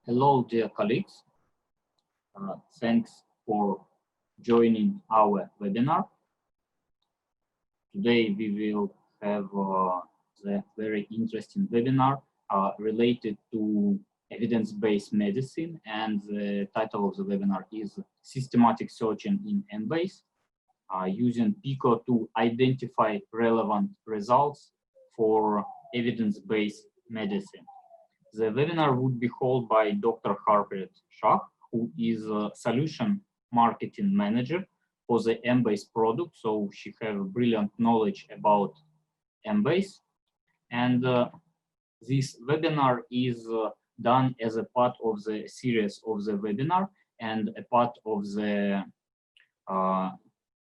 Hello, dear colleagues. Thanks for joining our webinar. Today we will have the very interesting webinar related to evidence-based medicine, and the title of the webinar is Systematic Searching in Embase, using PICO to identify relevant results for evidence-based medicine. The webinar would be held by Dr. Harpreet Shah, who is a solution marketing manager for the Embase product. So she has brilliant knowledge about Embase. And this webinar is done as a part of the series of the webinar and a part of the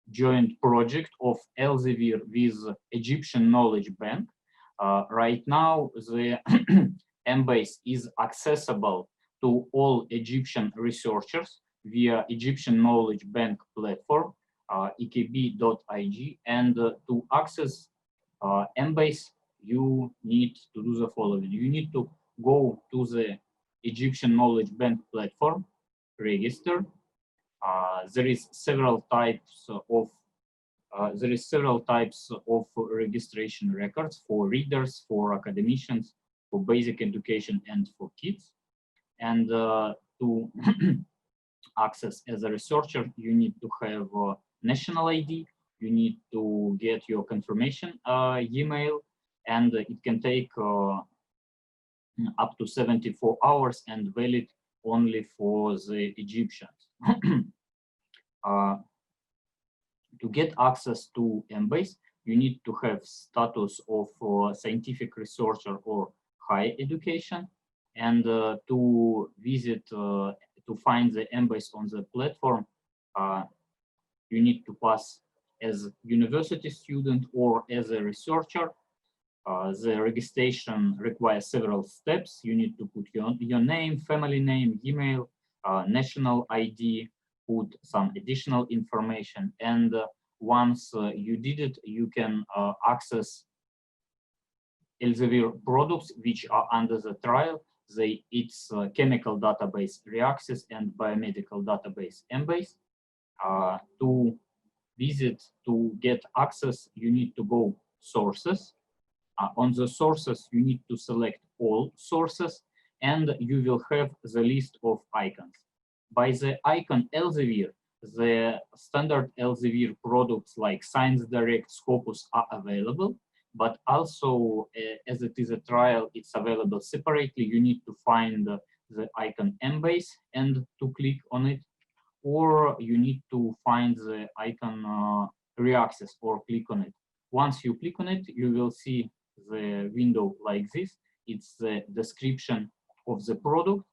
joint project of Elsevier with Egyptian Knowledge Bank. Right now, the Embase is accessible to all Egyptian researchers via Egyptian Knowledge Bank platform, ekb.ig, and to access Embase, you need to do the following. You need to go to the Egyptian Knowledge Bank platform, register. There is several types of registration records for readers, for academicians, for basic education, and for kids. And to access as a researcher, you need to have a national ID, you need to get your confirmation email, and it can take up to 74 hours and valid only for the Egyptians. To get access to Embase, you need to have status of scientific researcher or higher education, and to visit, to find the Embase on the platform, you need to pass as a university student or as a researcher. The registration requires several steps. You need to put your name, family name, email, national ID, put some additional information, and once you did it, you can access Elsevier products which are under the trial. It's chemical database Reaxys and biomedical database Embase. To visit, to get access, you need to go sources. On the sources, you need to select all sources, and you will have the list of icons. By the icon Elsevier, the standard Elsevier products like Science Direct, Scopus are available, but also as it is a trial, it's available separately. You need to find the icon Embase and to click on it, or you need to find the icon Reaxys or click on it. Once you click on it, you will see the window like this. It's the description of the product.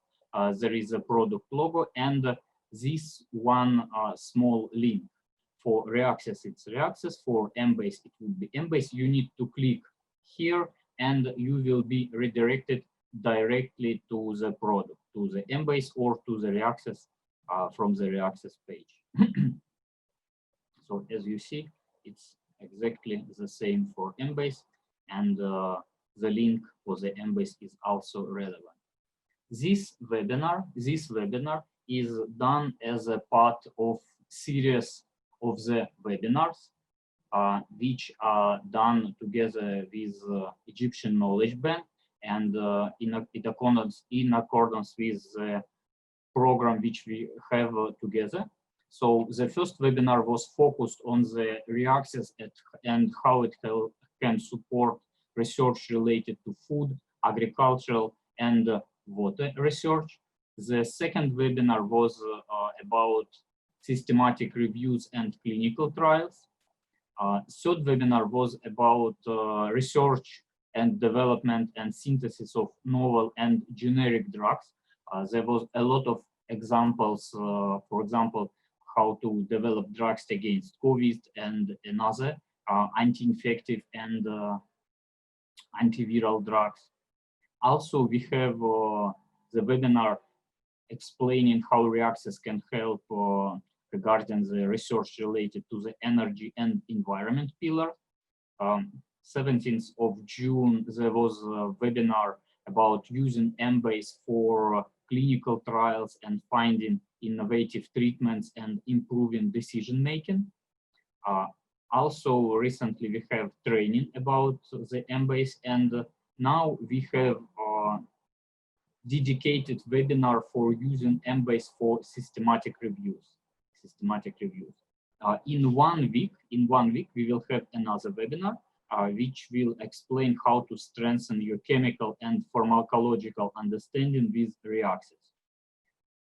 There is a product logo and this one small link. For Reaxys, it's Reaxys. For Embase, it will be Embase. You need to click here and you will be redirected directly to the product, to the Embase or to the Reaxys from the Reaxys page. So as you see, it's exactly the same for Embase, and the link for the Embase is also relevant. This webinar is done as a part of series of the webinars, which are done together with Egyptian Knowledge Bank, and in accordance with the program which we have together. So the first webinar was focused on the Reaxys and how it can support research related to food, agricultural, and water research. The second webinar was about systematic reviews and clinical trials. Third webinar was about research and development and synthesis of novel and generic drugs. There was a lot of examples, for example, how to develop drugs against COVID and another anti-infective and antiviral drugs. Also, we have the webinar explaining how Reaxys can help regarding the research related to the energy and environment pillar. 17th of June, there was a webinar about using Embase for clinical trials and finding innovative treatments and improving decision making. Also, recently we have training about the Embase, and now we have dedicated webinar for using Embase for systematic reviews. In 1 week, we will have another webinar which will explain how to strengthen your chemical and pharmacological understanding with reaccess.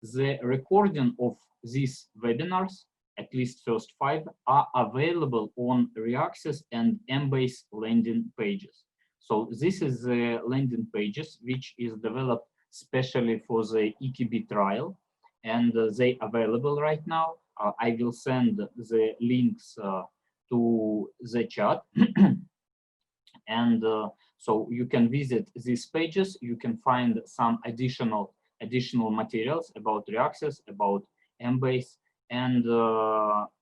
The recording of these webinars, at least first 5, are available on reaccess and Embase landing pages. So this is the landing pages which is developed specially for the EKB trial, and they available right now. I will send the links to the chat. And so you can visit these pages. You can find some additional materials about reaccess, about Embase, and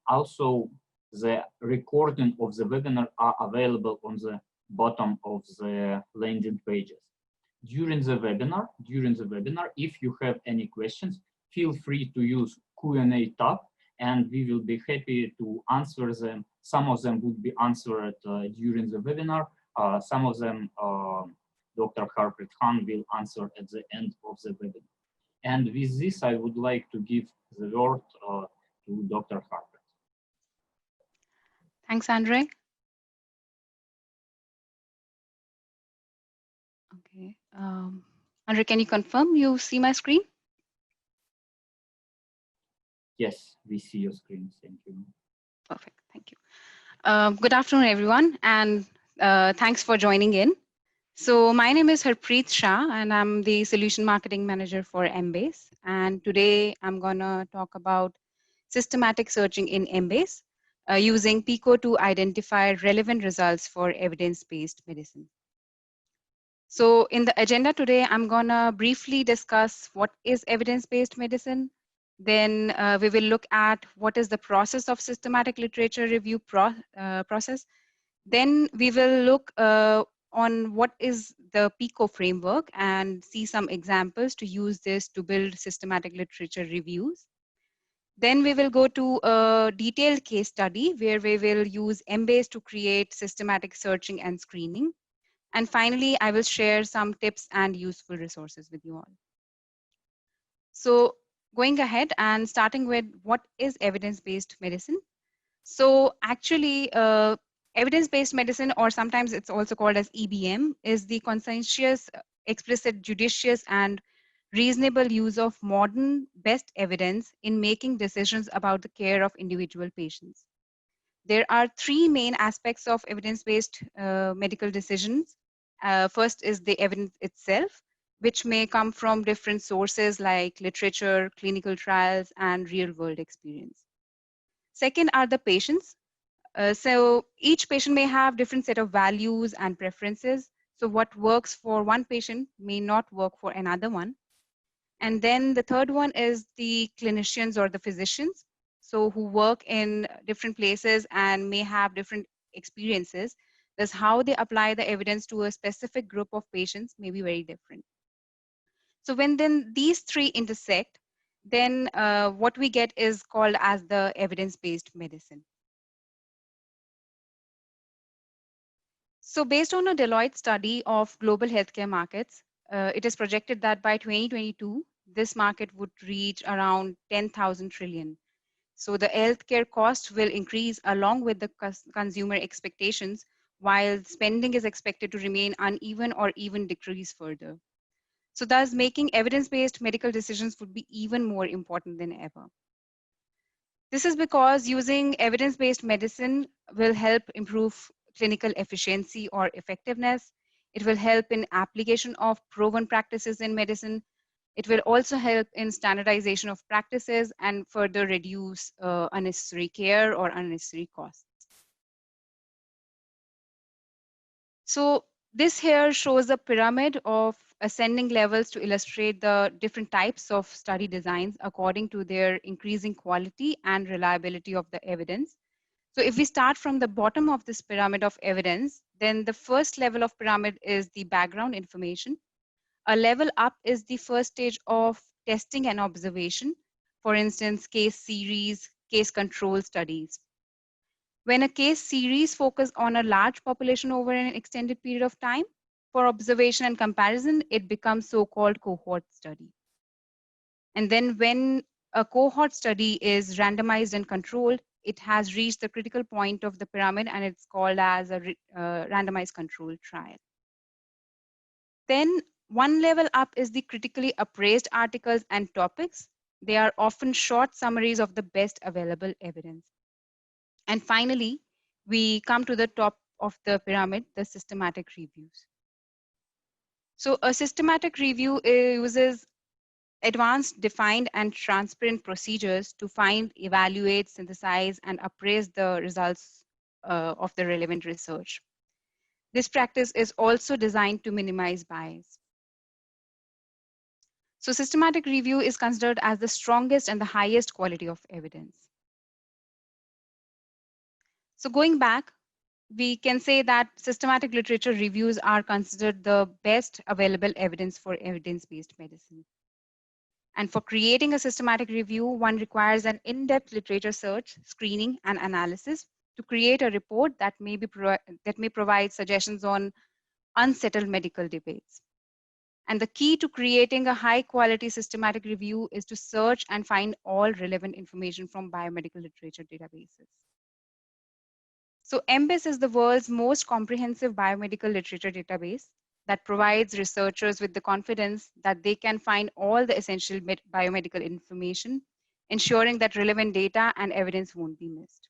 also the recording of the webinar are available on the bottom of the landing pages. During the webinar, if you have any questions, feel free to use Q&A tab, and we will be happy to answer them. Some of them would be answered during the webinar. Some of them Dr. Harpreet Khan will answer at the end of the webinar. And with this, I would like to give the word to Dr. Harpreet. Thanks, Andre. Okay. Andre, can you confirm you see my screen? Yes, we see your screen. Thank you. Perfect. Thank you. Good afternoon, everyone, and thanks for joining in. So my name is Harpreet Shah, and I'm the Solution Marketing Manager for Embase. And today I'm going to talk about systematic searching in Embase using PICO to identify relevant results for evidence-based medicine. So in the agenda today, I'm going to briefly discuss what is evidence-based medicine. Then we will look at what is the process of systematic literature review process. Then we will look on what is the PICO framework and see some examples to use this to build systematic literature reviews. Then we will go to a detailed case study where we will use Embase to create systematic searching and screening. And finally, I will share some tips and useful resources with you all. So going ahead and starting with what is evidence-based medicine. So actually, evidence-based medicine, or sometimes it's also called as EBM, is the conscientious, explicit, judicious, and reasonable use of modern best evidence in making decisions about the care of individual patients. There are 3 main aspects of evidence-based medical decisions. First is the evidence itself, which may come from different sources like literature, clinical trials, and real-world experience. Second are the patients. So each patient may have different set of values and preferences. So what works for one patient may not work for another one. And then the third one is the clinicians or the physicians, so who work in different places and may have different experiences. Thus, how they apply the evidence to a specific group of patients may be very different. So when then these 3 intersect, then what we get is called as the evidence-based medicine. So based on a Deloitte study of global healthcare markets, it is projected that by 2022, this market would reach around 10,000 trillion. So the healthcare cost will increase along with the consumer expectations, while spending is expected to remain uneven or even decrease further. So thus making evidence-based medical decisions would be even more important than ever. This is because using evidence-based medicine will help improve clinical efficiency or effectiveness. It will help in application of proven practices in medicine. It will also help in standardization of practices and further reduce unnecessary care or unnecessary costs. So this here shows a pyramid of ascending levels to illustrate the different types of study designs according to their increasing quality and reliability of the evidence. So if we start from the bottom of this pyramid of evidence, then the first level of pyramid is the background information. A level up is the first stage of testing and observation. For instance, case series, case control studies. When a case series focuses on a large population over an extended period of time, for observation and comparison, it becomes so-called cohort study. And then when a cohort study is randomized and controlled, it has reached the critical point of the pyramid and it's called as a randomized controlled trial. Then one level up is the critically appraised articles and topics. They are often short summaries of the best available evidence. And finally, we come to the top of the pyramid, the systematic reviews. So a systematic review uses advanced, defined, and transparent procedures to find, evaluate, synthesize, and appraise the results of the relevant research. This practice is also designed to minimize bias. So systematic review is considered as the strongest and the highest quality of evidence. So going back, we can say that systematic literature reviews are considered the best available evidence for evidence-based medicine. And for creating a systematic review, one requires an in-depth literature search, screening, and analysis to create a report that may provide suggestions on unsettled medical debates. And the key to creating a high-quality systematic review is to search and find all relevant information from biomedical literature databases. So Embase is the world's most comprehensive biomedical literature database that provides researchers with the confidence that they can find all the essential biomedical information, ensuring that relevant data and evidence won't be missed.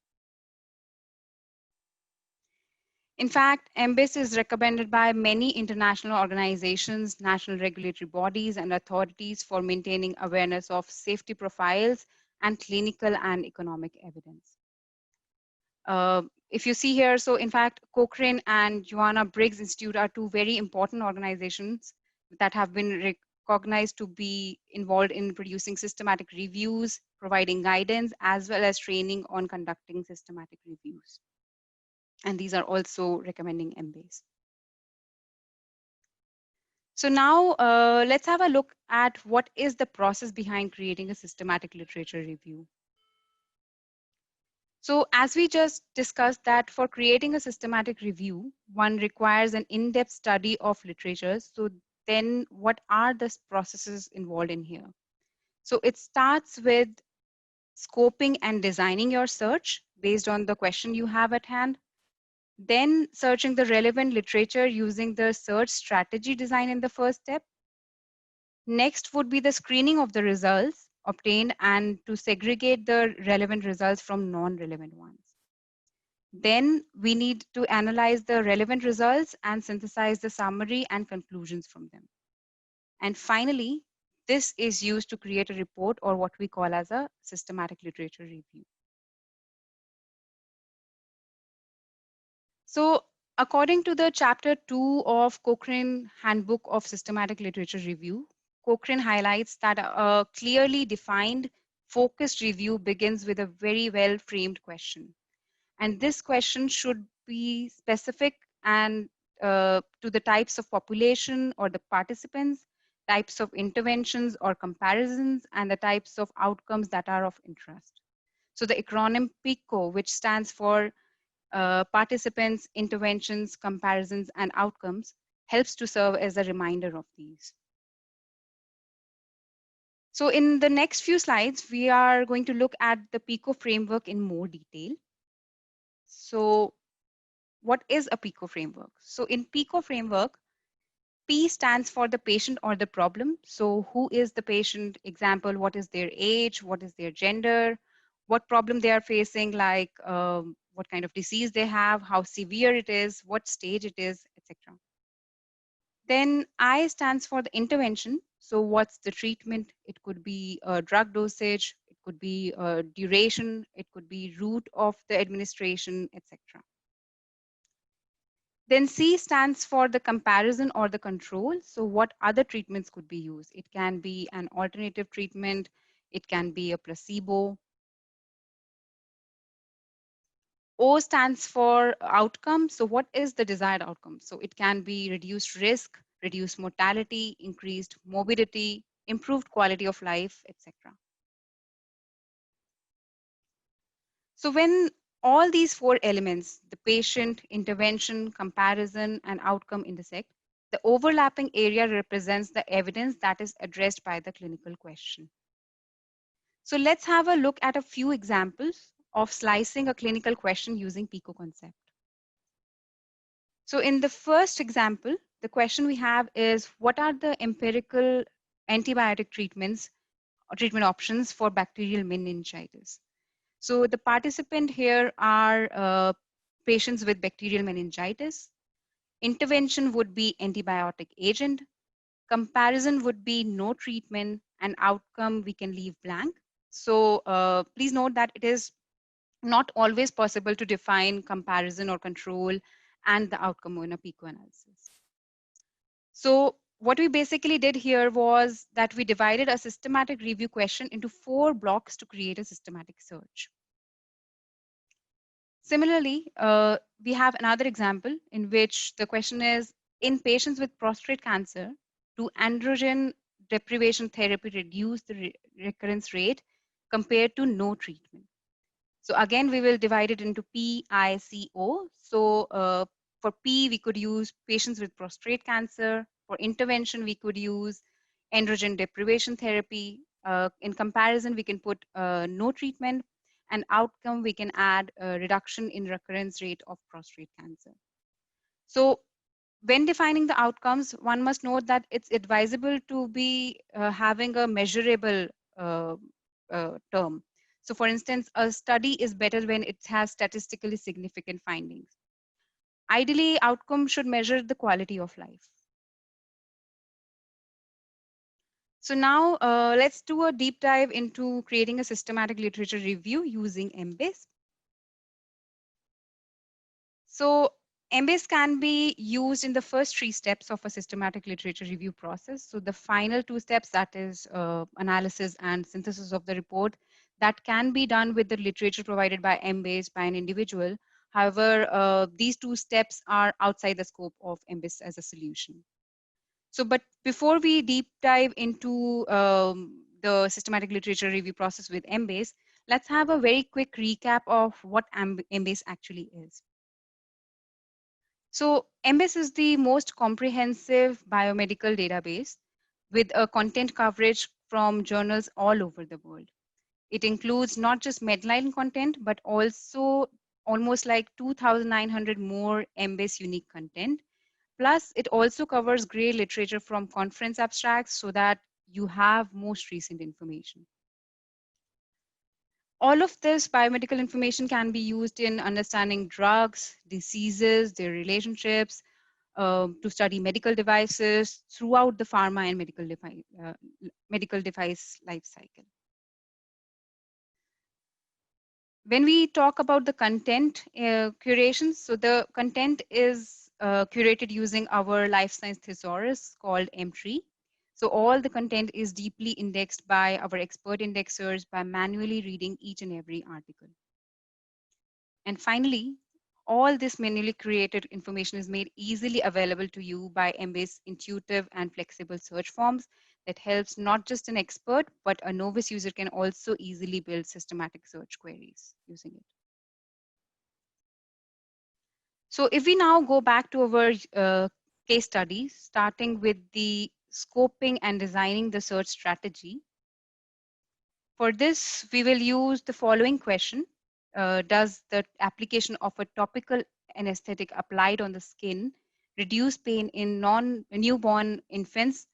In fact, Embase is recommended by many international organizations, national regulatory bodies, and authorities for maintaining awareness of safety profiles and clinical and economic evidence. If you see here, so in fact, Cochrane and Joanna Briggs Institute are two very important organizations that have been recognized to be involved in producing systematic reviews, providing guidance, as well as training on conducting systematic reviews. And these are also recommending Embase. So now let's have a look at what is the process behind creating a systematic literature review. So as we just discussed that for creating a systematic review, one requires an in-depth study of literature. So then what are the processes involved in here? So it starts with scoping and designing your search based on the question you have at hand. Then searching the relevant literature using the search strategy design in the first step. Next would be the screening of the results obtained and to segregate the relevant results from non-relevant ones. Then we need to analyze the relevant results and synthesize the summary and conclusions from them. And finally, this is used to create a report or what we call as a systematic literature review. So according to the chapter 2 of Cochrane Handbook of Systematic Literature Review, Cochrane highlights that a clearly defined, focused review begins with a very well-framed question. And this question should be specific and to the types of population or the participants, types of interventions or comparisons, and the types of outcomes that are of interest. So the acronym PICO, which stands for participants, interventions, comparisons, and outcomes, helps to serve as a reminder of these. So in the next few slides, we are going to look at the PICO framework in more detail. So what is a PICO framework? So in PICO framework, P stands for the patient or the problem. So who is the patient? Example, what is their age? What is their gender? What problem they are facing, like what kind of disease they have, how severe it is, what stage it is, etc. Then I stands for the intervention. So what's the treatment? It could be a drug dosage, it could be a duration, it could be route of the administration, etc. Then C stands for the comparison or the control. So what other treatments could be used? It can be an alternative treatment, it can be a placebo. O stands for outcome. So what is the desired outcome? So it can be reduced risk, reduced mortality, increased morbidity, improved quality of life, etc. So when all these four elements, the patient, intervention, comparison, and outcome intersect, the overlapping area represents the evidence that is addressed by the clinical question. So let's have a look at a few examples of slicing a clinical question using PICO concept. So in the first example, the question we have is, what are the empirical antibiotic treatments or treatment options for bacterial meningitis? So the participant here are patients with bacterial meningitis. Intervention would be antibiotic agent. Comparison would be no treatment, and outcome we can leave blank. So please note that it is not always possible to define comparison or control and the outcome in a PICO analysis. So what we basically did here was that we divided a systematic review question into 4 blocks to create a systematic search. Similarly, we have another example in which the question is, in patients with prostate cancer, do androgen deprivation therapy reduce the recurrence rate compared to no treatment? So again, we will divide it into PICO. So for P, we could use patients with prostate cancer. For intervention, we could use androgen deprivation therapy. In comparison, we can put no treatment, and outcome, we can add a reduction in recurrence rate of prostate cancer. So when defining the outcomes, one must note that it's advisable to be having a measurable term. So for instance, a study is better when it has statistically significant findings. Ideally, outcome should measure the quality of life. So now let's do a deep dive into creating a systematic literature review using Embase. So Embase can be used in the first 3 steps of a systematic literature review process. So the final 2 steps, that is analysis and synthesis of the report, that can be done with the literature provided by Embase by an individual. However, these 2 steps are outside the scope of Embase as a solution. So, but before we deep dive into the systematic literature review process with Embase, let's have a very quick recap of what Embase actually is. So Embase is the most comprehensive biomedical database with a content coverage from journals all over the world. It includes not just Medline content, but also almost like 2,900 more Embase unique content. Plus, it also covers gray literature from conference abstracts so that you have most recent information. All of this biomedical information can be used in understanding drugs, diseases, their relationships, to study medical devices throughout the pharma and medical device life cycle. When we talk about the content curation, so the content is curated using our life science thesaurus called M3. So all the content is deeply indexed by our expert indexers by manually reading each and every article. And finally, all this manually created information is made easily available to you by Embase intuitive and flexible search forms that helps not just an expert, but a novice user can also easily build systematic search queries using it. So if we now go back to our case study, starting with the scoping and designing the search strategy. For this, we will use the following question. Does the application of a topical anesthetic applied on the skin reduce pain in newborn infants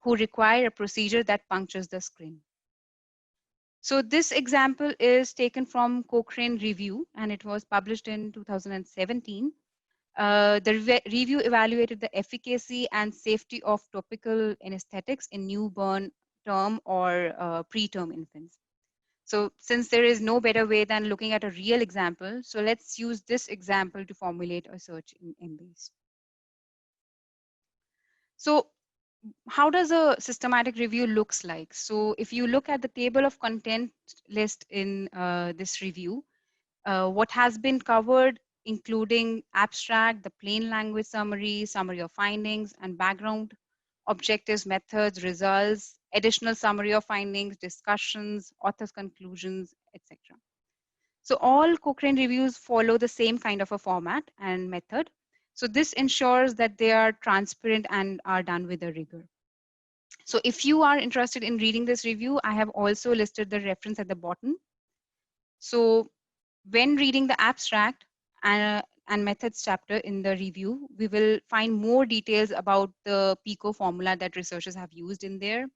who require a procedure that punctures the skin? So this example is taken from Cochrane review, and it was published in 2017. The review evaluated the efficacy and safety of topical anesthetics in newborn term or preterm infants. So since there is no better way than looking at a real example, so let's use this example to formulate a search in Embase. So how does a systematic review looks like? So if you look at the table of content list in this review, what has been covered, including abstract, the plain language summary, summary of findings, and background, objectives, methods, results, additional summary of findings, discussions, author's conclusions, etc. So all Cochrane reviews follow the same kind of a format and method. So this ensures that they are transparent and are done with a rigor. So if you are interested in reading this review, I have also listed the reference at the bottom. So when reading the abstract and methods chapter in the review, we will find more details about the PICO formula that researchers have used in there.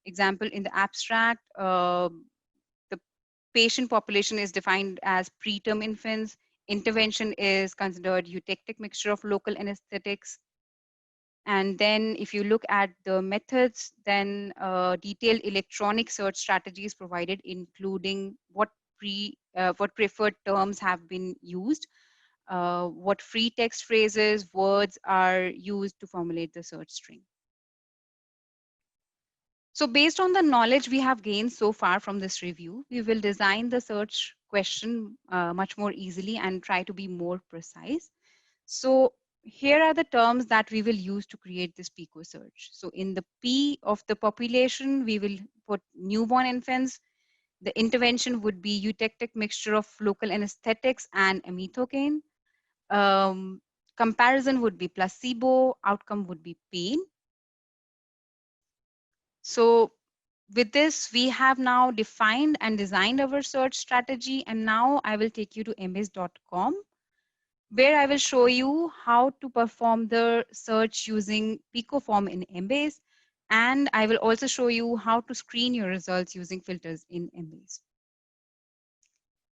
Example, in the abstract, the patient population is defined as preterm infants. Intervention is considered eutectic mixture of local anesthetics. And then if you look at the methods, then detailed electronic search strategies provided, including what preferred terms have been used, what free text phrases, words are used to formulate the search string. So based on the knowledge we have gained so far from this review, we will design the search question much more easily and try to be more precise. So here are the terms that we will use to create this PICO search. So in the P of the population, we will put newborn infants. The intervention would be eutectic mixture of local anesthetics and amethocane. Comparison would be placebo. Outcome would be pain. So with this, we have now defined and designed our search strategy. And now I will take you to embase.com, where I will show you how to perform the search using PICO form in Embase. And I will also show you how to screen your results using filters in Embase.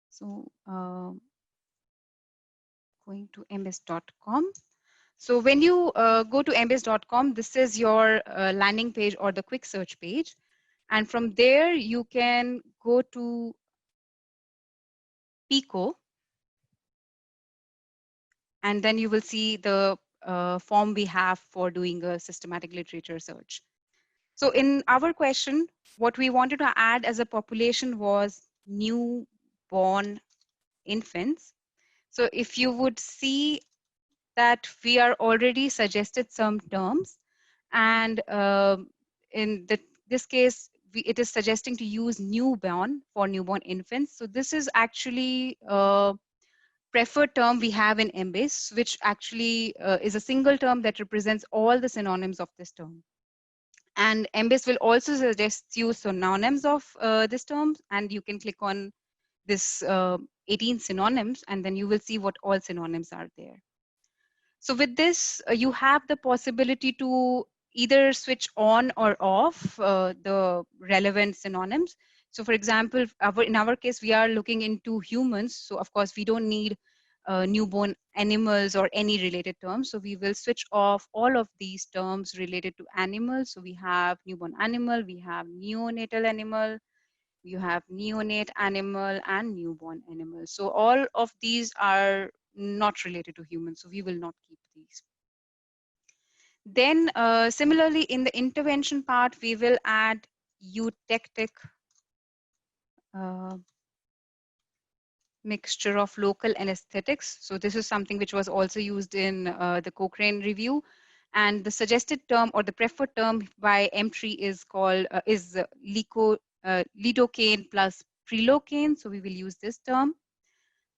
So going to embase.com. So when you go to embase.com, this is your landing page or the quick search page. And from there, you can go to PICO. And then you will see the form we have for doing a systematic literature search. So in our question, what we wanted to add as a population was newborn infants. So if you would see that we are already suggested some terms, and in this case, it is suggesting to use newborn for newborn infants. So this is actually a preferred term we have in Embase, which actually is a single term that represents all the synonyms of this term. And Embase will also suggest you synonyms of this term, and you can click on this 18 synonyms, and then you will see what all synonyms are there. So with this, you have the possibility to either switch on or off the relevant synonyms. So for example, in our case, we are looking into humans. So of course, we don't need newborn animals or any related terms. So we will switch off all of these terms related to animals. So we have newborn animal, we have neonatal animal, you have neonate animal and newborn animal. So all of these are not related to humans. So we will not keep these. Then similarly, in the intervention part, we will add eutectic mixture of local anesthetics. So this is something which was also used in the Cochrane review. And the suggested term or the preferred term by entry is called lidocaine plus prilocaine. So we will use this term.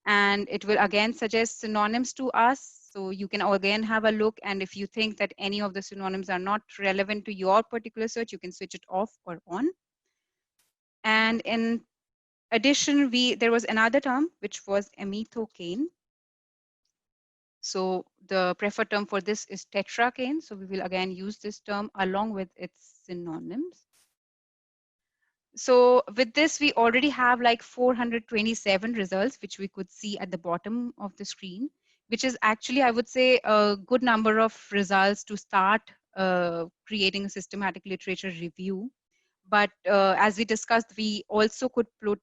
And it will again suggest synonyms to us. So you can again have a look. And if you think that any of the synonyms are not relevant to your particular search, you can switch it off or on. And in addition, there was another term, which was amethocane. So the preferred term for this is tetracaine. So we will again use this term along with its synonyms. So with this, we already have like 427 results, which we could see at the bottom of the screen, which is actually, I would say, a good number of results to start creating a systematic literature review. But as we discussed, we also could put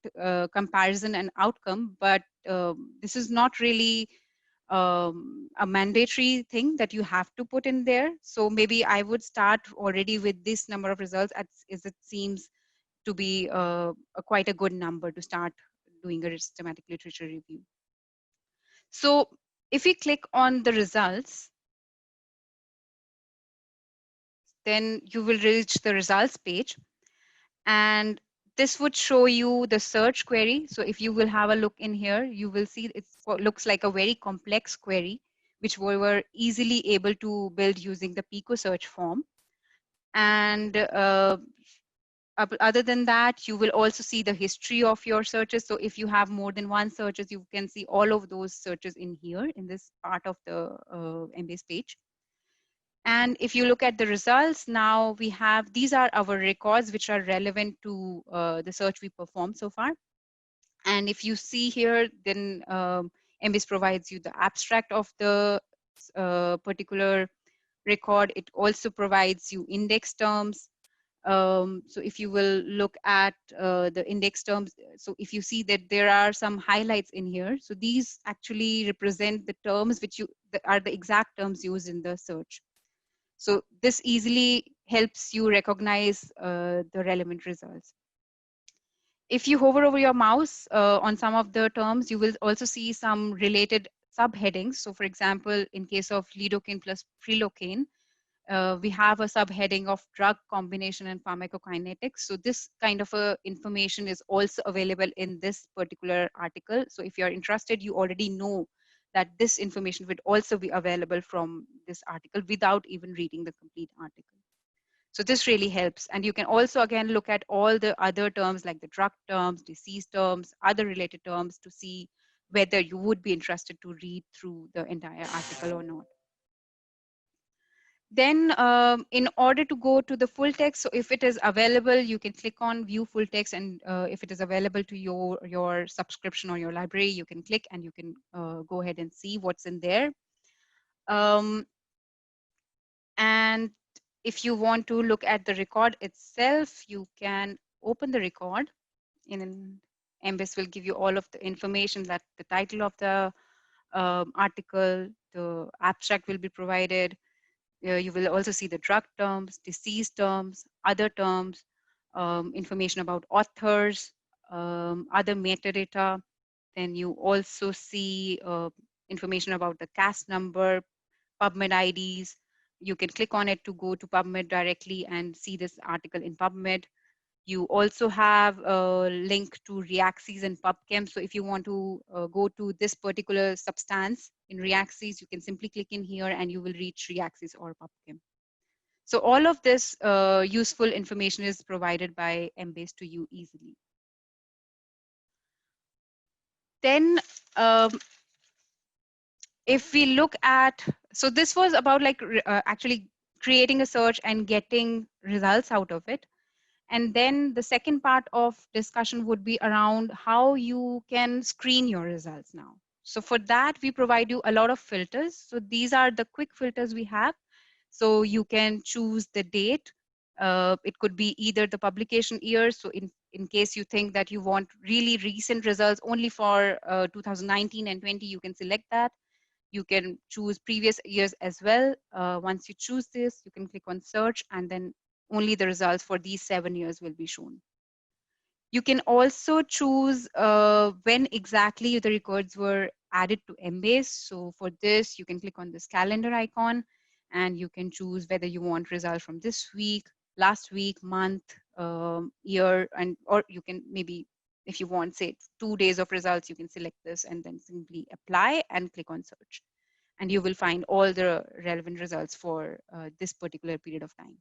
comparison and outcome, but this is not really a mandatory thing that you have to put in there. So maybe I would start already with this number of results as it seems to be quite a good number to start doing a systematic literature review. So if we click on the results, then you will reach the results page. And this would show you the search query. So if you will have a look in here, you will see it looks like a very complex query, which we were easily able to build using the PICO search form. And other than that, you will also see the history of your searches. So if you have more than one searches, you can see all of those searches in here in this part of the Embase page. And if you look at the results, now we have, these are our records which are relevant to the search we performed so far. And if you see here, then Embase provides you the abstract of the particular record. It also provides you index terms. So if you will look at the index terms, so if you see that there are some highlights in here, so these actually represent the terms which are the exact terms used in the search. So this easily helps you recognize the relevant results. If you hover over your mouse on some of the terms, you will also see some related subheadings. So for example, in case of lidocaine plus prilocaine, we have a subheading of drug combination and pharmacokinetics. So this kind of information is also available in this particular article. So if you're interested, you already know that this information would also be available from this article without even reading the complete article. So this really helps. And you can also, again, look at all the other terms like the drug terms, disease terms, other related terms to see whether you would be interested to read through the entire article or not. Then in order to go to the full text, so if it is available, you can click on view full text, and if it is available to your subscription or your library, you can click and you can go ahead and see what's in there. And if you want to look at the record itself, you can open the record. In Embase will give you all of the information, that the title of the article, the abstract will be provided. You will also see the drug terms, disease terms, other terms, information about authors, other metadata. Then you also see information about the CAS number, PubMed IDs. You can click on it to go to PubMed directly and see this article in PubMed. You also have a link to Reaxys and PubChem. So if you want to go to this particular substance in Reaxys, you can simply click in here and you will reach Reaxys or PubChem. So all of this useful information is provided by Embase to you easily. Then if we look at, so this was about like actually creating a search and getting results out of it. And then the second part of discussion would be around how you can screen your results now. So for that, we provide you a lot of filters. So these are the quick filters we have. So you can choose the date. It could be either the publication year. So in case you think that you want really recent results only for 2019 and 20, you can select that. You can choose previous years as well. Once you choose this, you can click on search, and then only the results for these 7 years will be shown. You can also choose when exactly the records were added to Embase. So for this, you can click on this calendar icon, and you can choose whether you want results from this week, last week, month, year, and or you can maybe, if you want, say, 2 days of results, you can select this and then simply apply and click on search. And you will find all the relevant results for this particular period of time.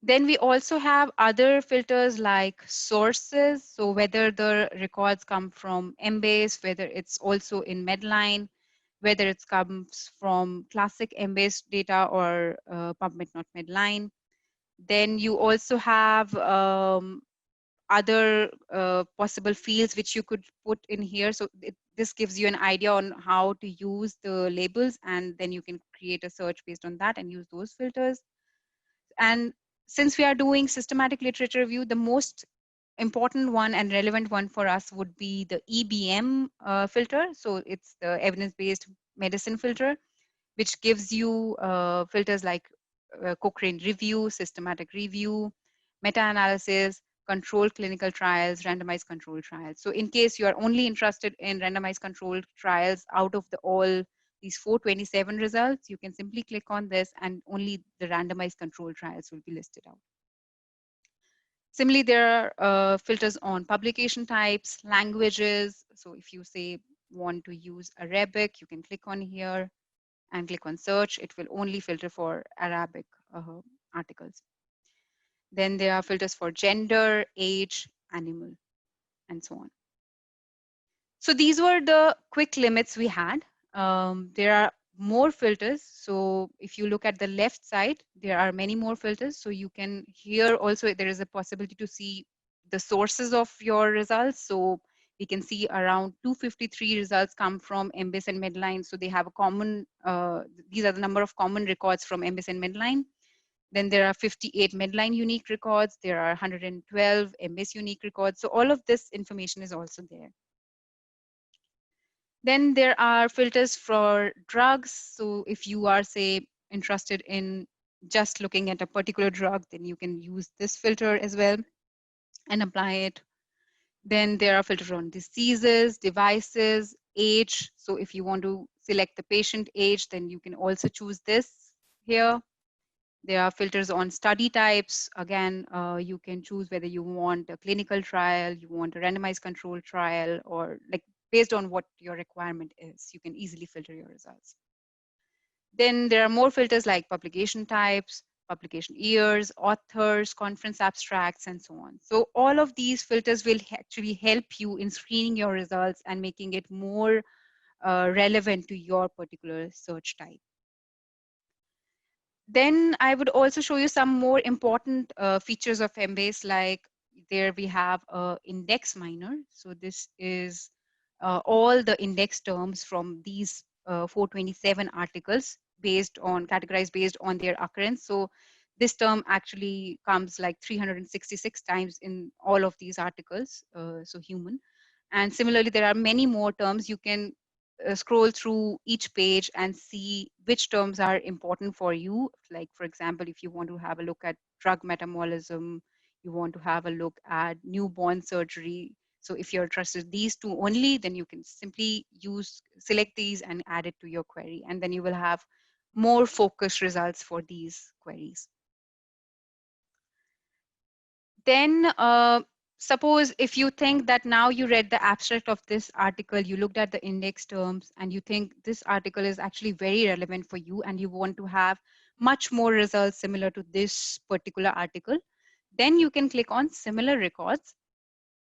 Then we also have other filters like sources. So whether the records come from Embase, whether it's also in Medline, whether it comes from classic Embase data or PubMed, not Medline. Then you also have other possible fields which you could put in here. So this gives you an idea on how to use the labels, and then you can create a search based on that and use those filters. And since we are doing systematic literature review, the most important one and relevant one for us would be the EBM filter. So it's the evidence-based medicine filter, which gives you filters like Cochrane review, systematic review, meta-analysis, controlled clinical trials, randomized controlled trials. So in case you are only interested in randomized controlled trials out of all these 427 results, you can simply click on this and only the randomized controlled trials will be listed out. Similarly, there are filters on publication types, languages. So if you say want to use Arabic, you can click on here and click on search. It will only filter for Arabic articles. Then there are filters for gender, age, animal, and so on. So these were the quick limits we had. There are more filters. So if you look at the left side, there are many more filters. So you can here also, there is a possibility to see the sources of your results. So we can see around 253 results come from Embase and Medline. So they have a common, these are the number of common records from Embase and Medline. Then there are 58 Medline unique records. There are 112 Embase unique records. So all of this information is also there. Then there are filters for drugs. So if you are, say, interested in just looking at a particular drug, then you can use this filter as well and apply it. Then there are filters on diseases, devices, age. So if you want to select the patient age, then you can also choose this here. There are filters on study types. Again, you can choose whether you want a clinical trial, you want a randomized control trial, or like based on what your requirement is, you can easily filter your results. Then there are more filters like publication types, publication years, authors, conference abstracts, and so on. So all of these filters will actually help you in screening your results and making it more relevant to your particular search type. Then I would also show you some more important features of Embase, like there we have index miner. So this is all the index terms from these 427 articles categorized based on their occurrence. So this term actually comes like 366 times in all of these articles, so human. And similarly, there are many more terms. You can scroll through each page and see which terms are important for you. Like, for example, if you want to have a look at drug metabolism, you want to have a look at newborn surgery. So if you're interested in these two only, then you can simply select these and add it to your query. And then you will have more focused results for these queries. Then suppose if you think that now you read the abstract of this article, you looked at the index terms, and you think this article is actually very relevant for you, and you want to have much more results similar to this particular article, then you can click on similar records.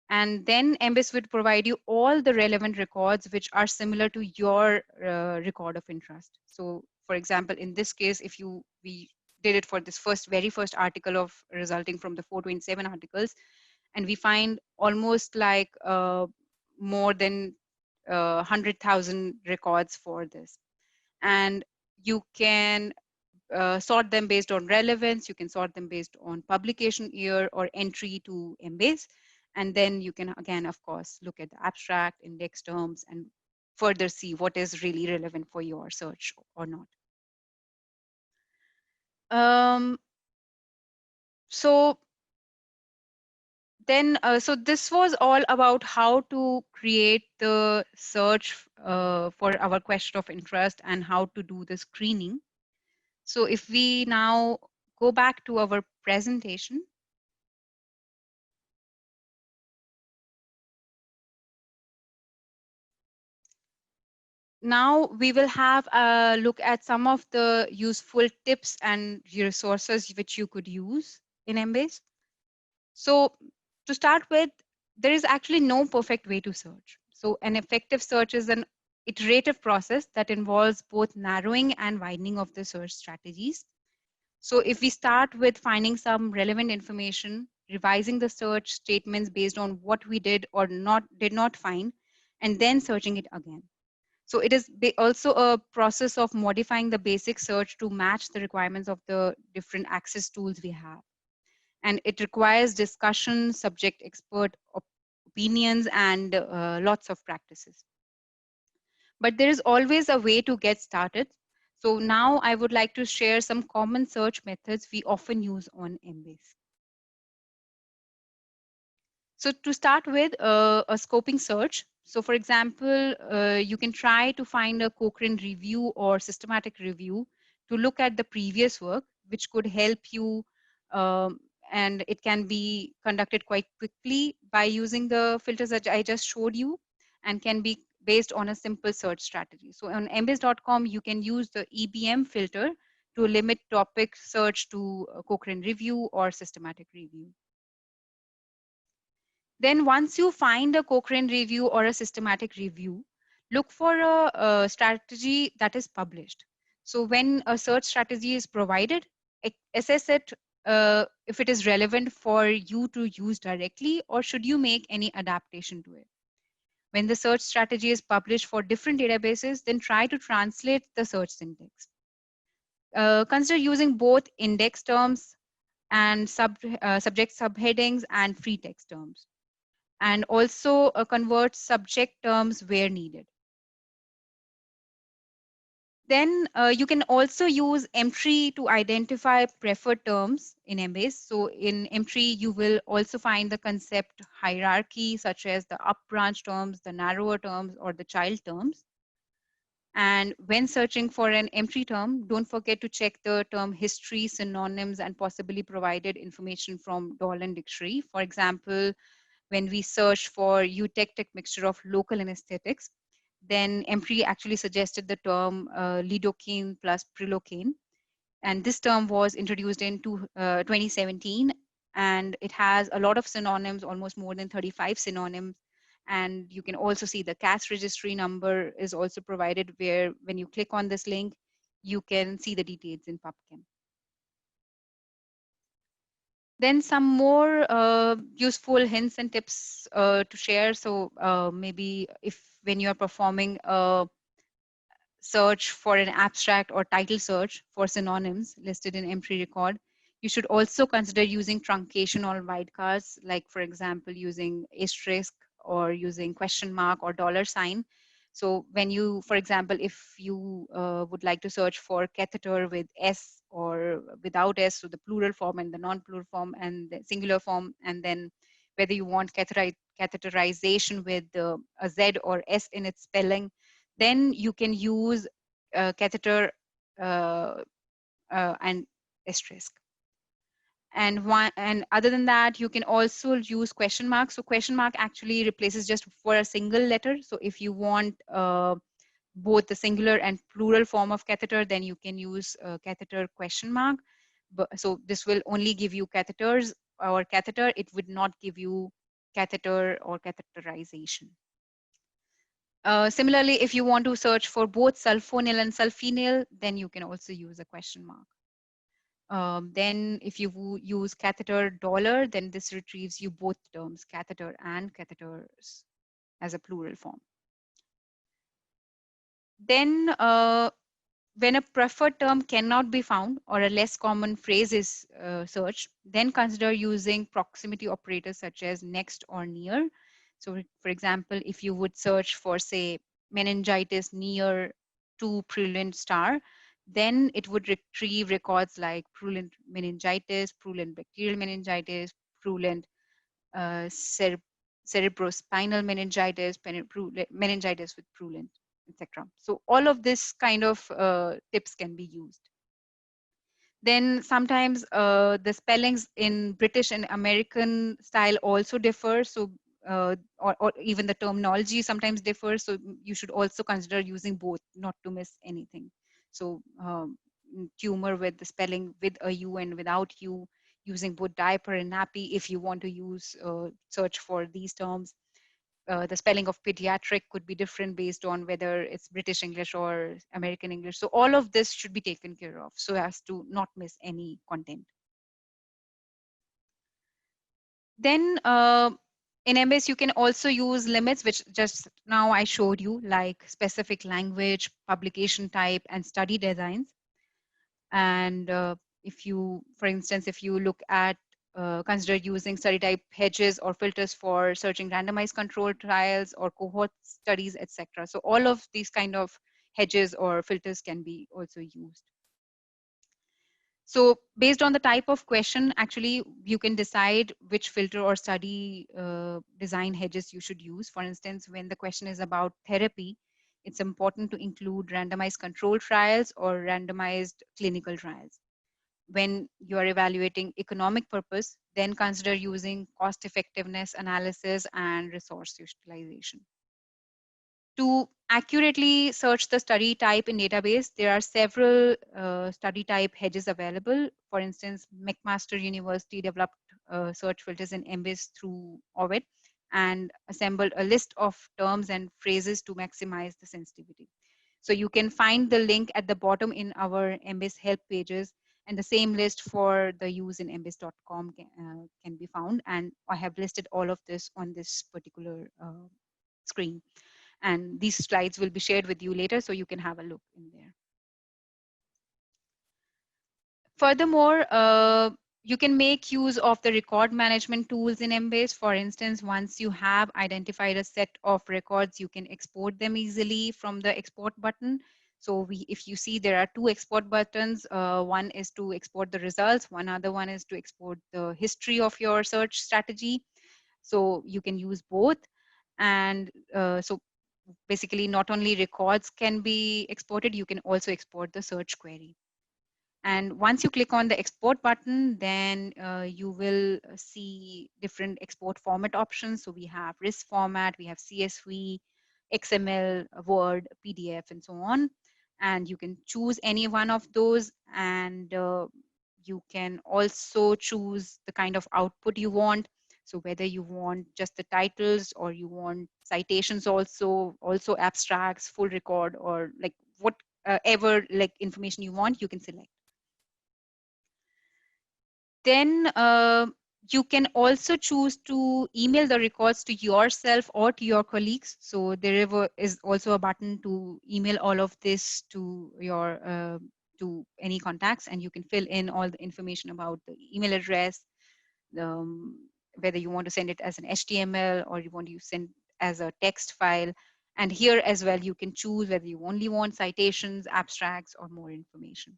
And then Embase would provide you all the relevant records which are similar to your record of interest. So for example, in this case, if we did it for this very first article of resulting from the 427 articles, and we find almost like more than 100,000 records for this. And you can sort them based on relevance. You can sort them based on publication year or entry to Embase. And then you can, again, of course, look at the abstract, index terms, and further see what is really relevant for your search or not. So this was all about how to create the search for our question of interest and how to do the screening. So if we now go back to our presentation. Now we will have a look at some of the useful tips and resources which you could use in Embase. So to start with, there is actually no perfect way to search. So an effective search is an iterative process that involves both narrowing and widening of the search strategies. So if we start with finding some relevant information, revising the search statements based on what we did or did not find, and then searching it again. So it is also a process of modifying the basic search to match the requirements of the different access tools we have. And it requires discussion, subject expert opinions, and lots of practices. But there is always a way to get started. So now I would like to share some common search methods we often use on Embase. So to start with, a scoping search. So for example, you can try to find a Cochrane review or systematic review to look at the previous work, which could help you and it can be conducted quite quickly by using the filters that I just showed you, and can be based on a simple search strategy. So on embase.com, you can use the EBM filter to limit topic search to Cochrane review or systematic review. Then once you find a Cochrane review or a systematic review, look for a strategy that is published. So when a search strategy is provided, assess it if it is relevant for you to use directly, or should you make any adaptation to it. When the search strategy is published for different databases, then try to translate the search syntax. Consider using both index terms and subject subheadings and free text terms, and also convert subject terms where needed. Then you can also use Emtree to identify preferred terms in Embase. So in Emtree, you will also find the concept hierarchy, such as the up branch terms, the narrower terms, or the child terms. And when searching for an Emtree term, don't forget to check the term history, synonyms, and possibly provided information from Dolan Dictionary. For example, when we search for eutectic mixture of local anesthetics, then Empree actually suggested the term lidocaine plus prilocaine. And this term was introduced in 2017, and it has a lot of synonyms, almost more than 35 synonyms. And you can also see the CAS registry number is also provided, where when you click on this link, you can see the details in PubChem. Then some more useful hints and tips to share. So maybe if when you're performing a search for an abstract or title search for synonyms listed in Emtree record, you should also consider using truncation or wildcards, like for example, using asterisk or using question mark or dollar sign. So when you, for example, if you would like to search for catheter with S or without S, so the plural form and the non-plural form and the singular form, and then whether you want catheterization with a Z or S in its spelling, then you can use catheter and asterisk. And other than that, you can also use question mark. So question mark actually replaces just for a single letter. So if you want both the singular and plural form of catheter, then you can use catheter question mark. But so this will only give you catheters or catheter. It would not give you catheter or catheterization. Similarly, if you want to search for both sulfonyl and sulfenyl, then you can also use a question mark. Then if you use catheter dollar, then this retrieves you both terms, catheter and catheters, as a plural form. Then when a preferred term cannot be found or a less common phrase is searched, then consider using proximity operators such as next or near. So for example, if you would search for, say, meningitis near to purulent star, then it would retrieve records like purulent meningitis, purulent bacterial meningitis, purulent cerebrospinal meningitis, meningitis with purulent, etc. So all of this kind of tips can be used. Then sometimes the spellings in British and American style also differ. So or even the terminology sometimes differs. So you should also consider using both, not to miss anything. So tumor with the spelling with a U and without U, using both diaper and nappy if you want to use search for these terms. The spelling of pediatric could be different based on whether it's British English or American English. So all of this should be taken care of so as to not miss any content. Then in Embase, you can also use limits, which just now I showed you, like specific language, publication type, and study designs. And if you, for instance, if you look at consider using study type hedges or filters for searching randomized control trials or cohort studies, etc. So all of these kind of hedges or filters can be also used. So based on the type of question, actually, you can decide which filter or study design hedges you should use. For instance, when the question is about therapy, it's important to include randomized control trials or randomized clinical trials. when you are evaluating economic purpose, then consider using cost effectiveness analysis and resource utilization. To accurately search the study type in database, there are several study type hedges available. For instance, McMaster University developed search filters in Embase through Ovid and assembled a list of terms and phrases to maximize the sensitivity. So you can find the link at the bottom in our Embase help pages, and the same list for the use in embase.com can be found. And I have listed all of this on this particular screen. And these slides will be shared with you later, so you can have a look in there. Furthermore, you can make use of the record management tools in Embase. For instance, once you have identified a set of records, you can export them easily from the export button. So if you see, there are two export buttons. One is to export the results. One other one is to export the history of your search strategy. So you can use both. And so basically, not only records can be exported, you can also export the search query. And once you click on the export button, then you will see different export format options. So we have RIS format, we have CSV, XML, Word, PDF, and so on. And you can choose any one of those, and you can also choose the kind of output you want. So whether you want just the titles or you want citations also abstracts, full record, or like whatever like information you want, you can select. Then you can also choose to email the records to yourself or to your colleagues. So there is also a button to email all of this to your to any contacts, and you can fill in all the information about the email address, whether you want to send it as an HTML or you want to send as a text file. And here as well, you can choose whether you only want citations, abstracts, or more information.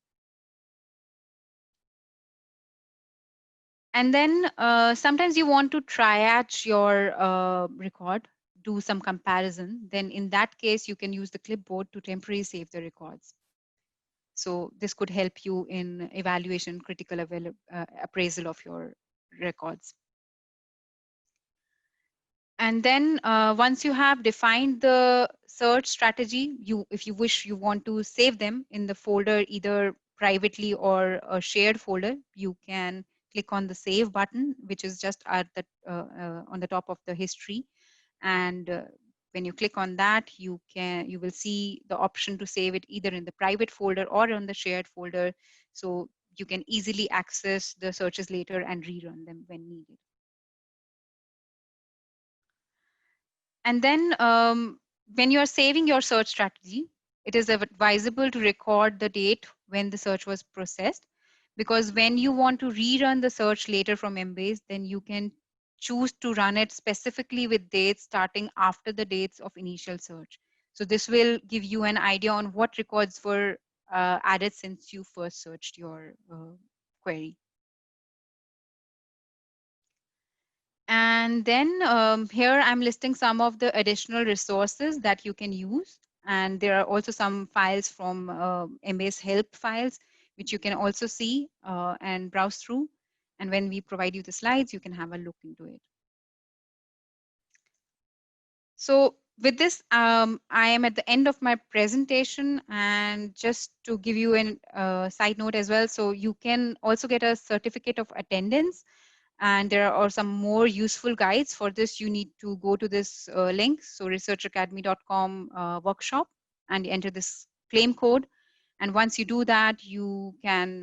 And then sometimes you want to triage your record, do some comparison. Then in that case, you can use the clipboard to temporarily save the records. So this could help you in evaluation, critical appraisal of your records. And then once you have defined the search strategy, if you wish, you want to save them in the folder, either privately or a shared folder, you can click on the save button, which is just at the on the top of the history. And when you click on that, you will see the option to save it either in the private folder or on the shared folder. So you can easily access the searches later and rerun them when needed. And then when you're saving your search strategy, it is advisable to record the date when the search was processed, because when you want to rerun the search later from Embase, then you can choose to run it specifically with dates starting after the dates of initial search. So this will give you an idea on what records were added since you first searched your query. And then here I'm listing some of the additional resources that you can use. And there are also some files from Embase help files, which you can also see and browse through. And when we provide you the slides, you can have a look into it. So with this, I am at the end of my presentation, and just to give you a side note as well. So you can also get a certificate of attendance. And there are some more useful guides. For this, you need to go to this link, so researchacademy.com workshop, and enter this claim code. And once you do that, you can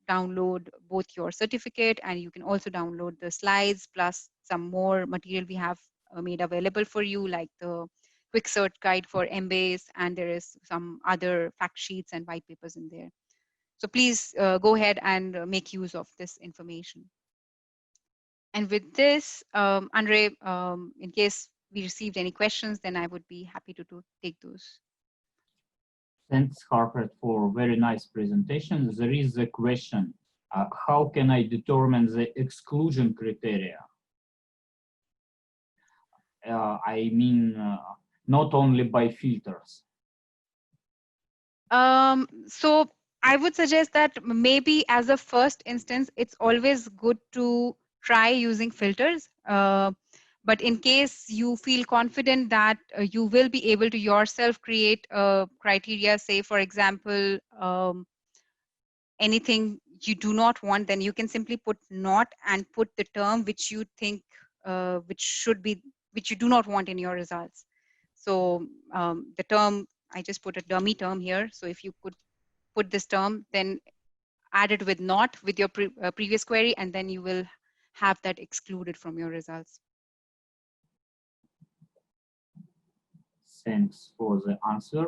download both your certificate, and you can also download the slides plus some more material we have made available for you, like the quick search guide for Embase, and there is some other fact sheets and white papers in there. So please go ahead and make use of this information. And with this, Andre, in case we received any questions, then I would be happy to take those. Thanks, Harpreet, for very nice presentation. There is a question. How can I determine the exclusion criteria? I mean, not only by filters. So I would suggest that maybe as a first instance, it's always good to try using filters. But in case you feel confident that you will be able to yourself create a criteria, say, for example, anything you do not want, then you can simply put not and put the term which you think, which you do not want in your results. So the term, I just put a dummy term here. So if you could put this term, then add it with not with your previous query, and then you will have that excluded from your results. Thanks for the answer.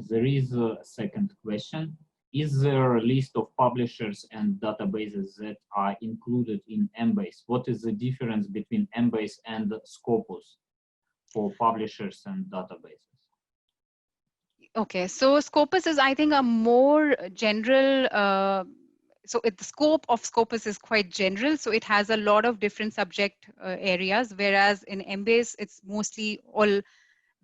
There is a second question. Is there a list of publishers and databases that are included in Embase? What is the difference between Embase and Scopus for publishers and databases? Okay, so Scopus is, I think, a more general, the scope of Scopus is quite general, so it has a lot of different subject areas, whereas in Embase, it's mostly all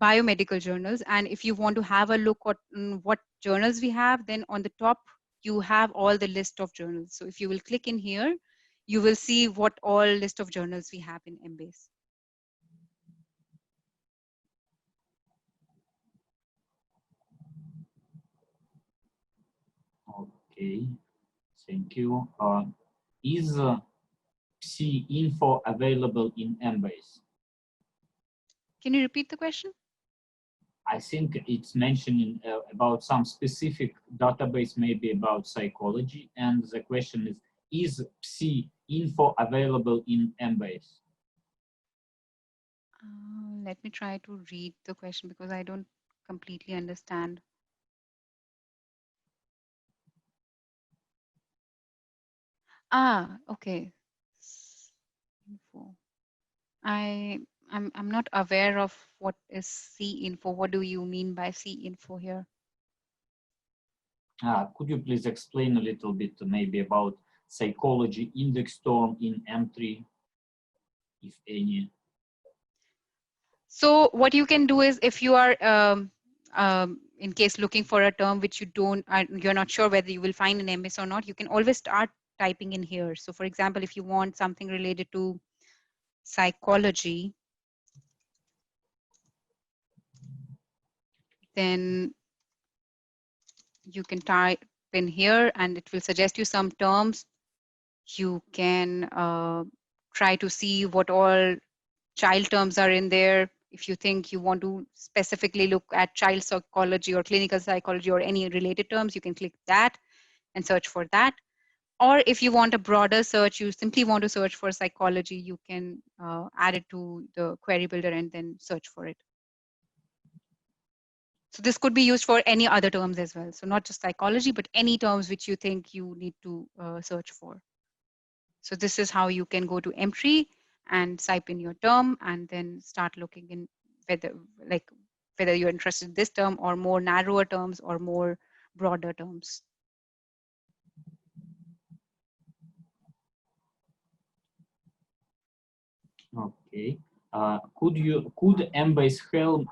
biomedical journals. And if you want to have a look at what journals we have, then on the top, you have all the list of journals. So if you will click in here, you will see what all list of journals we have in Embase. Okay, thank you. Is PSI info available in Embase? Can you repeat the question? I think it's mentioning about some specific database, maybe about psychology. And the question is PSI info available in Embase? Let me try to read the question because I don't completely understand. Okay. Info. I'm not aware of what is C info. What do you mean by C info here? Could you please explain a little bit maybe about psychology index term in M3, if any? So what you can do is, if you are in case looking for a term which you're not sure whether you will find in Embase or not, you can always start typing in here. So for example, if you want something related to psychology, then you can type in here and it will suggest you some terms. You can try to see what all child terms are in there. If you think you want to specifically look at child psychology or clinical psychology or any related terms, you can click that and search for that. Or if you want a broader search, you simply want to search for psychology, you can add it to the query builder and then search for it. So this could be used for any other terms as well. So not just psychology, but any terms which you think you need to search for. So this is how you can go to M3 and type in your term and then start looking in whether you're interested in this term or more narrower terms or more broader terms. Okay. Could Embase help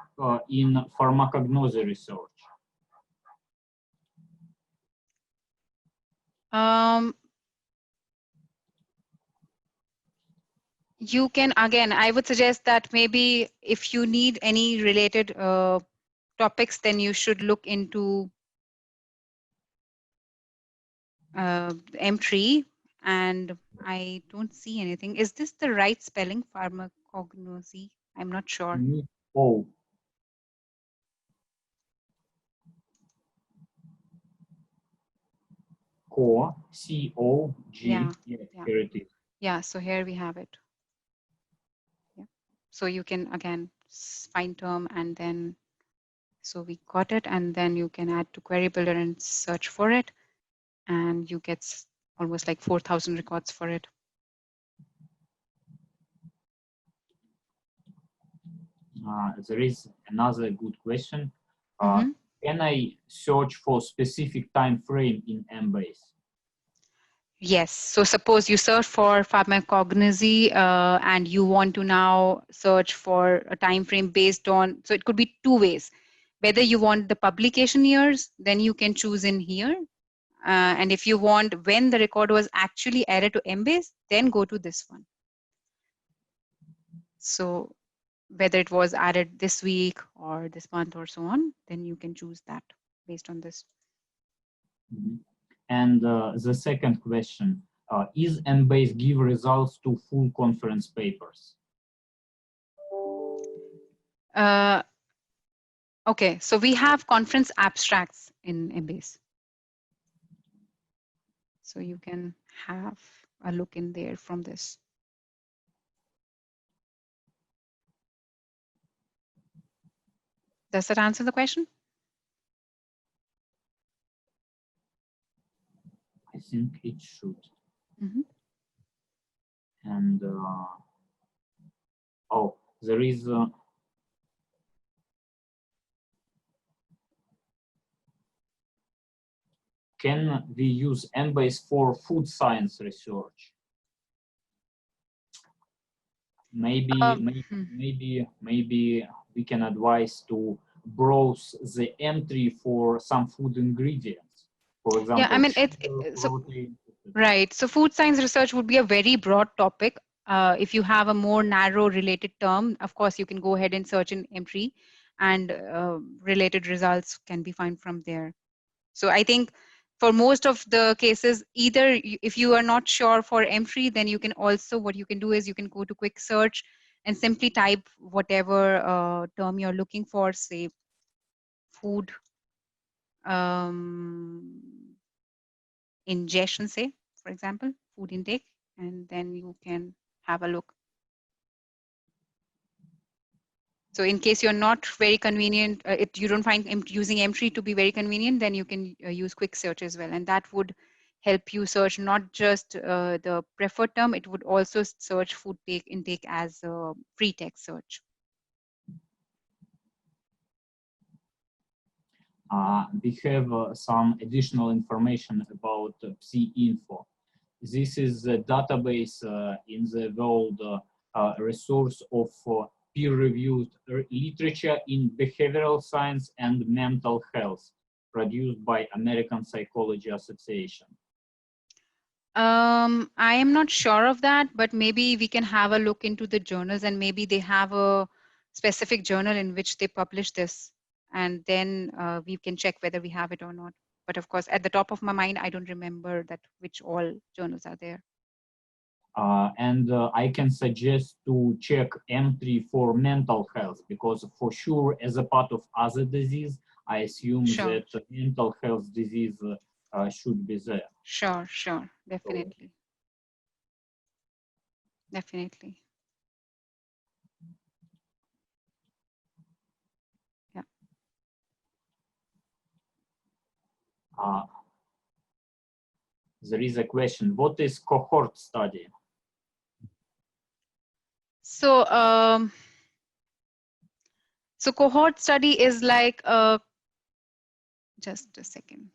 in pharmacognosy research? You can, again, I would suggest that maybe if you need any related topics, then you should look into M3, and I don't see anything. Is this the right spelling, pharmacognosy? I'm not sure. Oh. C-O-G. Yeah. Here it is. Yeah, so here we have it. Yeah. So you can, again, find term and then, so we got it, and then you can add to query builder and search for it, and you get almost like 4,000 records for it. There is another good question. Can I search for specific time frame in Embase? Yes. So suppose you search for pharmacognosy and you want to now search for a time frame based on, so it could be two ways. Whether you want the publication years, then you can choose in here. And if you want when the record was actually added to Embase, then go to this one. So whether it was added this week or this month or so on, then you can choose that based on this. Mm-hmm. And the second question, is Embase give results to full conference papers? Okay, so we have conference abstracts in Embase. So you can have a look in there from this. Does that answer the question? I think it should. Mm-hmm. And oh, there is can we use Embase for food science research? Maybe we can advise to browse the entry for some food ingredients. For example, yeah, I mean, right. So food science research would be a very broad topic. If you have a more narrow related term, of course, you can go ahead and search in entry and related results can be found from there. So I think for most of the cases, either if you are not sure for entry, then you can also, what you can do is you can go to quick search and simply type whatever term you're looking for, say food ingestion, say, for example, food intake, and then you can have a look. So in case you're not very convenient, you don't find using entry to be very convenient, then you can use quick search as well. And that would help you search not just the preferred term, it would also search food intake as a free text search. We have some additional information about PSI-Info. This is a database in the world resource of peer-reviewed literature in behavioral science and mental health, produced by American Psychology Association. I am not sure of that, but maybe we can have a look into the journals, and maybe they have a specific journal in which they publish this, and then we can check whether we have it or not. But of course, at the top of my mind, I don't remember that which all journals are there. And I can suggest to check entry for mental health, because for sure, as a part of other disease, I assume that mental health disease should be there. Sure, definitely. Definitely. Yeah. There is a question, what is cohort study? So, so cohort study is like, just a second.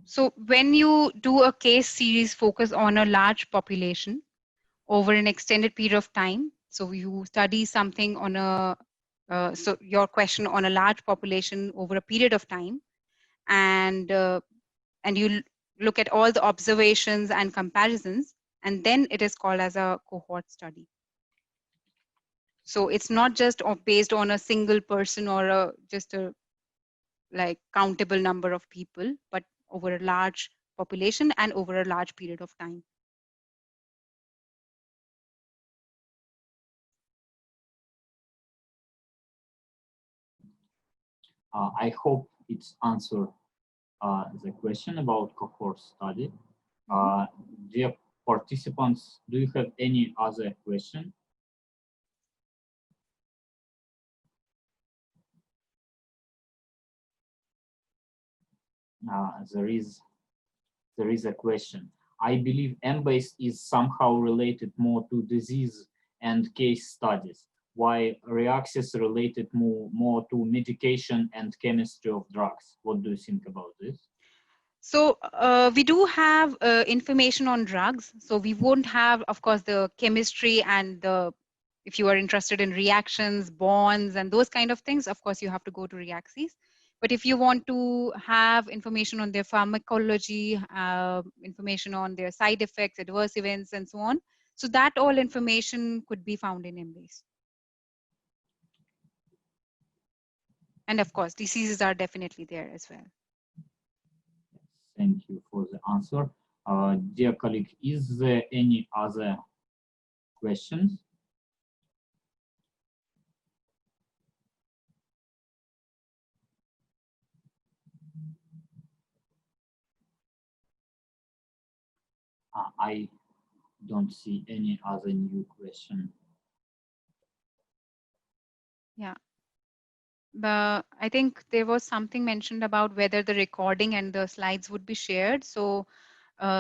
So when you do a case series focus on a large population over an extended period of time, so you study something on a, so your question on a large population over a period of time, and you look at all the observations and comparisons, and then it is called as a cohort study. So it's not just based on a single person or just a like countable number of people, but over a large population and over a large period of time. I hope it's answered the question about cohort study. Dear participants, do you have any other question? There is a question. I believe Embase is somehow related more to disease and case studies. why Reaxis related more to medication and chemistry of drugs. What do you think about this? So we do have information on drugs. So we won't have, of course, the chemistry and if you are interested in reactions, bonds, and those kind of things, of course, you have to go to Reaxis. But if you want to have information on their pharmacology, information on their side effects, adverse events, and so on, so that all information could be found in Embase. And of course, diseases are definitely there as well. Thank you for the answer. Dear colleague, is there any other questions? I don't see any other new question. Yeah. I think there was something mentioned about whether the recording and the slides would be shared. So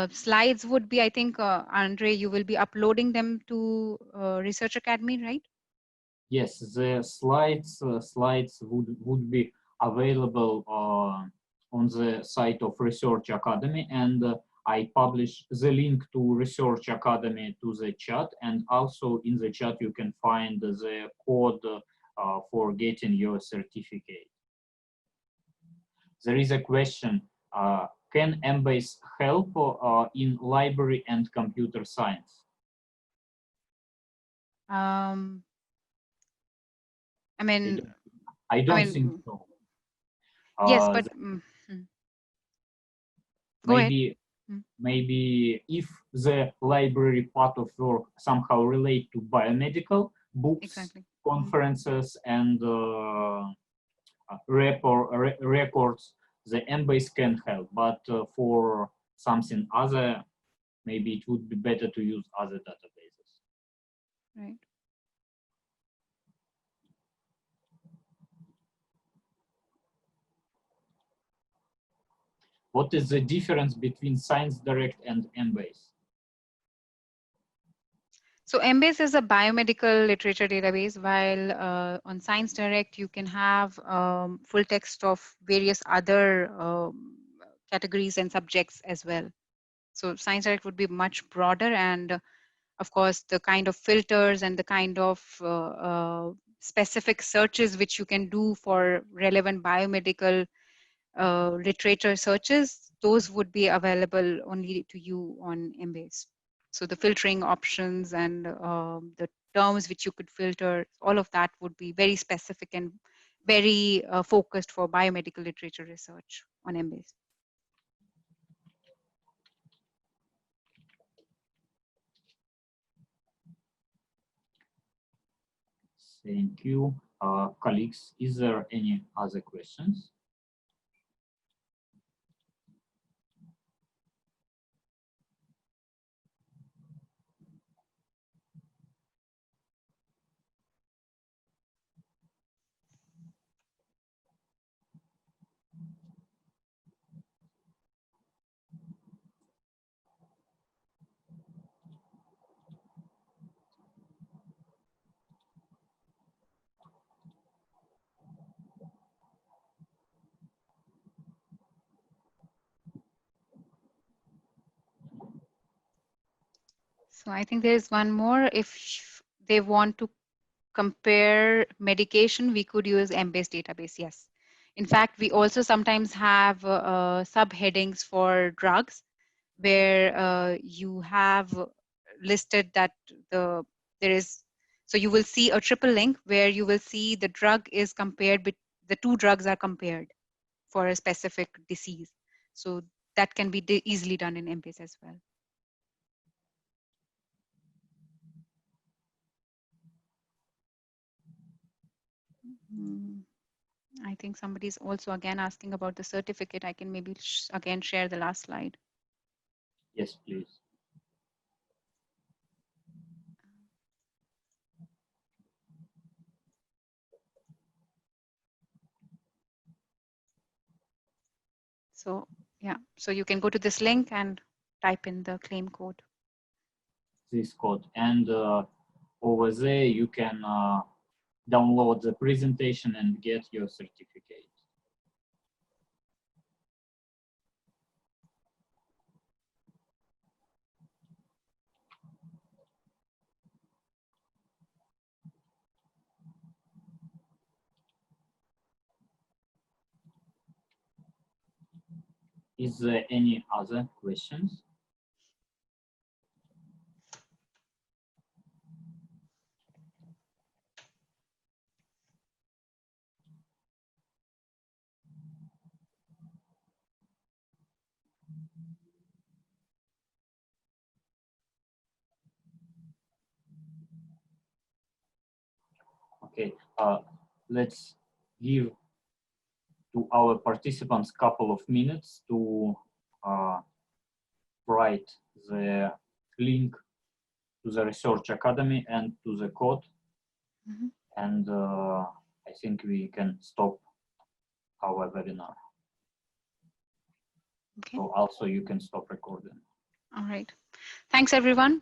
slides would be, I think, Andre, you will be uploading them to Research Academy, right? Yes, the slides would be available on the site of Research Academy, and I publish the link to Research Academy to the chat, and also in the chat you can find the code for getting your certificate. There is a question, can Embase help in library and computer science? I mean, I don't think so. Yes, but maybe if the library part of work somehow relate to biomedical books, exactly. Conferences, and records, the Embase can help. But for something other, maybe it would be better to use other databases. Right. What is the difference between ScienceDirect and Embase? So Embase is a biomedical literature database, while on ScienceDirect you can have full text of various other categories and subjects as well. So ScienceDirect would be much broader, and of course the kind of filters and the kind of specific searches which you can do for relevant biomedical literature searches, those would be available only to you on Embase. So the filtering options and the terms which you could filter, all of that would be very specific and very focused for biomedical literature research on Embase. Thank you. Colleagues, is there any other questions? So I think there's one more. If they want to compare medication, we could use Embase database, yes. In fact, we also sometimes have subheadings for drugs where you have listed that there is, so you will see a triple link where you will see the drug is compared, the two drugs are compared for a specific disease. So that can be easily done in Embase as well. I think somebody's also again asking about the certificate. I can maybe again share the last slide. Yes, please. So yeah, so you can go to this link and type in the claim code. This code, and over there you can download the presentation and get your certificate. Is there any other questions? Okay, let's give to our participants a couple of minutes to write the link to the Research Academy and to the code. Mhm. And I think we can stop our webinar. Okay. So also you can stop recording. All right. Thanks, everyone.